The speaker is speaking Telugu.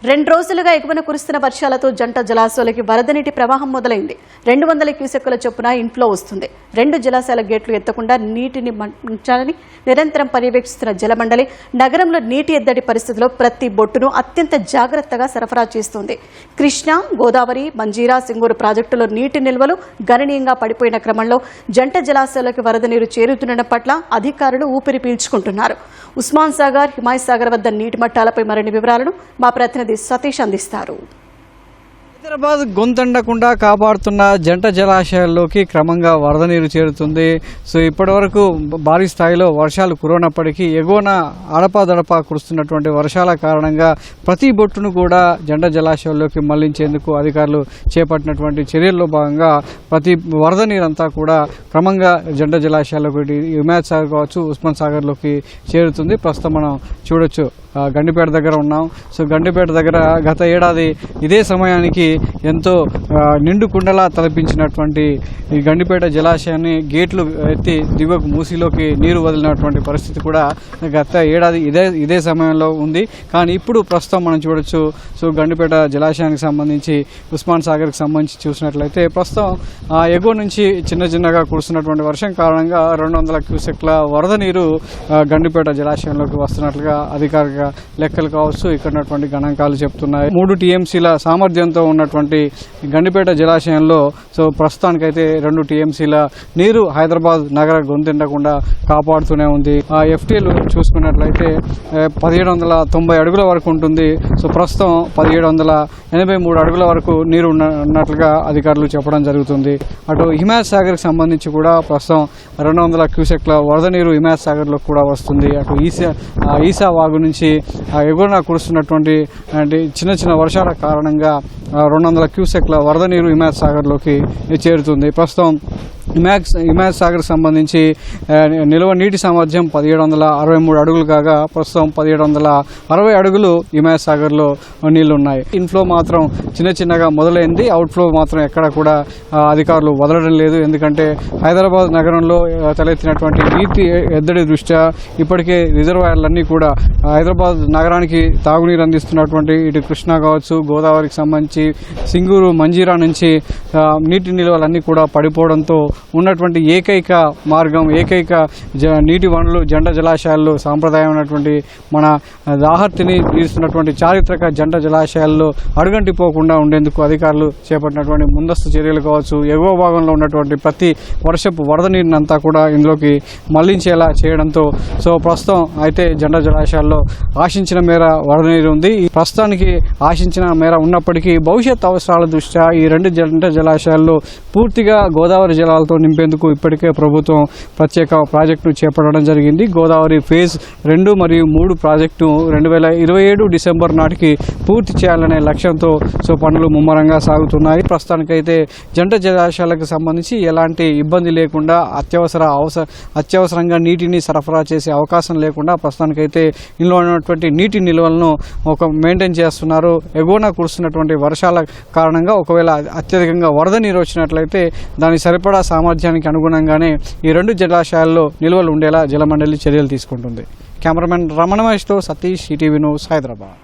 2 రోజులుగా ఎగువన కురుస్తున్న వర్షాలతో జంట జలాశయాలకి వరద నీటి ప్రవాహం మొదలైంది. 200 క్యూసెక్కుల చొప్పున ఇన్ఫ్లో వస్తుంది. 2 జలాశయాల గేట్లు ఎత్తకుండా నీటిని ఉంచాలని నిరంతరం పర్యవేక్షిస్తున్న జలమండలి నగరంలో నీటి ఎద్దడి పరిస్థితుల్లో ప్రతి బొట్టును అత్యంత జాగ్రత్తగా సరఫరా చేస్తుంది. కృష్ణా, గోదావరి, మంజీరా, సింగూరు ప్రాజెక్టులో నీటి నిల్వలు గణనీయంగా పడిపోయిన క్రమంలో జంట జలాశయాలకు వరద నీరు చేరుతుండడం పట్ల అధికారులు ఊపిరి పీల్చుకుంటున్నారు. ఉస్మాన్ సాగర్, హిమాయత్ సాగర్ వద్ద నీటి మట్టాలపై మరిన్ని వివరాలను మా ప్రతినిధి సతీష్ అందిస్తారు. హైదరాబాద్ గొంతండకుండా కాపాడుతున్న జంట జలాశయాల్లోకి క్రమంగా వరద నీరు చేరుతుంది. సో ఇప్పటివరకు భారీ స్థాయిలో వర్షాలు కురవనప్పటికీ ఎగువన అడపాదడపా కురుస్తున్నటువంటి వర్షాల కారణంగా ప్రతి బొట్టును కూడా జంట జలాశయాల్లోకి మళ్లించేందుకు అధికారులు చేపట్టినటువంటి చర్యల్లో భాగంగా ప్రతి వరద నీరంతా కూడా క్రమంగా జంట జలాశయాల్లోకి హిమాయత్ సాగర్ కావచ్చు, ఉస్మాన్ సాగర్లోకి చేరుతుంది. ప్రస్తుతం మనం చూడొచ్చు గండిపేట దగ్గర ఉన్నాం. సో గండిపేట దగ్గర గత ఏడాది ఇదే సమయానికి ఎంతో నిండు కుండలా తలపించినటువంటి ఈ గండిపేట జలాశయాన్ని గేట్లు ఎత్తి దిగువకు మూసిలోకి నీరు వదిలినటువంటి పరిస్థితి కూడా గత ఏడాది ఇదే సమయంలో ఉంది. కానీ ఇప్పుడు ప్రస్తుతం మనం చూడొచ్చు. సో గండిపేట జలాశయానికి సంబంధించి ఉస్మాన్ సాగర్కి సంబంధించి చూసినట్లయితే ప్రస్తుతం ఎగువ నుంచి చిన్నగా కురుస్తున్నటువంటి వర్షం కారణంగా 200 క్యూసెక్ల వరద నీరు గండిపేట జలాశయంలోకి వస్తున్నట్లుగా అధికారిక లెక్కలు కావచ్చు, ఇక్కడ ఉన్నటువంటి గణాంకాలు చెప్తున్నాయి. 3 టీఎంసీల సామర్థ్యంతో ఉన్నటువంటి గండిపేట జలాశయంలో సో ప్రస్తుతానికైతే 2 టీఎంసీల నీరు హైదరాబాద్ నగర గొంతెండకుండా కాపాడుతూనే ఉంది. ఎఫ్టీలు చూసుకున్నట్లయితే 1790 అడుగుల వరకు ఉంటుంది. సో ప్రస్తుతం 1783 అడుగుల వరకు నీరు ఉన్నట్లుగా అధికారులు చెప్పడం జరుగుతుంది. అటు హిమాయత్ సాగర్కి సంబంధించి కూడా ప్రస్తుతం 200 క్యూసెక్ల వరద నీరు హిమాయత్ సాగర్లో కూడా వస్తుంది. అటు ఈసా వాగు నుంచి ఎగువన కురుస్తున్నటువంటి చిన్న వర్షాల కారణంగా 200 క్యూసెక్ల వరద నీరు హిమాయత్ సాగర్లోకి చేరుతుంది. ప్రస్తుతం హిమాయత్ సాగర్ సంబంధించి నిల్వ నీటి సామర్థ్యం 1763 అడుగులు కాగా ప్రస్తుతం 1760 అడుగులు హిమాయత్ సాగర్లో నీళ్లు ఉన్నాయి. ఇన్ఫ్లో మాత్రం చిన్నగా మొదలైంది. అవుట్ఫ్లో మాత్రం ఎక్కడ కూడా అధికారులు వదలడం లేదు. ఎందుకంటే హైదరాబాద్ నగరంలో తలెత్తినటువంటి నీటి ఎద్దడి దృష్ట్యా ఇప్పటికే రిజర్వాయర్లన్నీ కూడా హైదరాబాద్ నగరానికి తాగునీరు అందిస్తున్నటువంటి ఇటు కృష్ణా కావచ్చు, గోదావరికి సంబంధించి సింగూరు, మంజీరా నుంచి నీటి నిల్వలన్నీ కూడా పడిపోవడంతో ఉన్నటువంటి ఏకైక మార్గం, ఏకైక నీటి వనరులు జంట జలాశయాల్లో సాంప్రదాయమైనటువంటి మన దాహర్తిని తీరుస్తున్నటువంటి చారిత్రక జంట జలాశయాల్లో అడుగంటిపోకుండా ఉండేందుకు అధికారులు చేపట్టినటువంటి ముందస్తు చర్యలు కావచ్చు, ఎగువ భాగంలో ఉన్నటువంటి ప్రతి వర్షపు వరద నీరునంతా కూడా ఇందులోకి మళ్లించేలా చేయడంతో సో ప్రస్తుతం అయితే జంట జలాశయాల్లో ఆశించిన మేర వరద నీరు ఉంది. ప్రస్తుతానికి ఆశించిన మేర ఉన్నప్పటికీ భవిష్యత్ అవసరాల దృష్ట్యా ఈ 2 జంట జలాశయాల్లో పూర్తిగా గోదావరి జలాలతో నింపేందుకు ఇప్పటికే ప్రభుత్వం ప్రత్యేక ప్రాజెక్టును చేపట్టడం జరిగింది. గోదావరి ఫేజ్ 2 మరియు 3 ప్రాజెక్టు 2027 డిసెంబర్ నాటికి పూర్తి చేయాలనే లక్ష్యంతో సో పనులు ముమ్మరంగా సాగుతున్నాయి. ప్రస్తుతానికైతే జంట జలాశయాలకు సంబంధించి ఎలాంటి ఇబ్బంది లేకుండా అత్యవసరంగా నీటిని సరఫరా చేసే అవకాశం లేకుండా ప్రస్తుతానికైతే ఇందులో ఉన్నటువంటి నీటి నిల్వలను మెయింటైన్ చేస్తున్నారు. ఎగువన కురుస్తున్నటువంటి వర్షాల కారణంగా ఒకవేళ అత్యధికంగా వరద నీరు వచ్చినట్లయితే దాని సరిపడా సామర్థ్యానికి అనుగుణంగానే ఈ 2 జలాశయాల్లో నిల్వలు ఉండేలా జలమండలి చర్యలు తీసుకుంటుంది. కెమెరామెన్ రమణ మహేష్తో సతీష్, ఈటీవీ న్యూస్, హైదరాబాద్.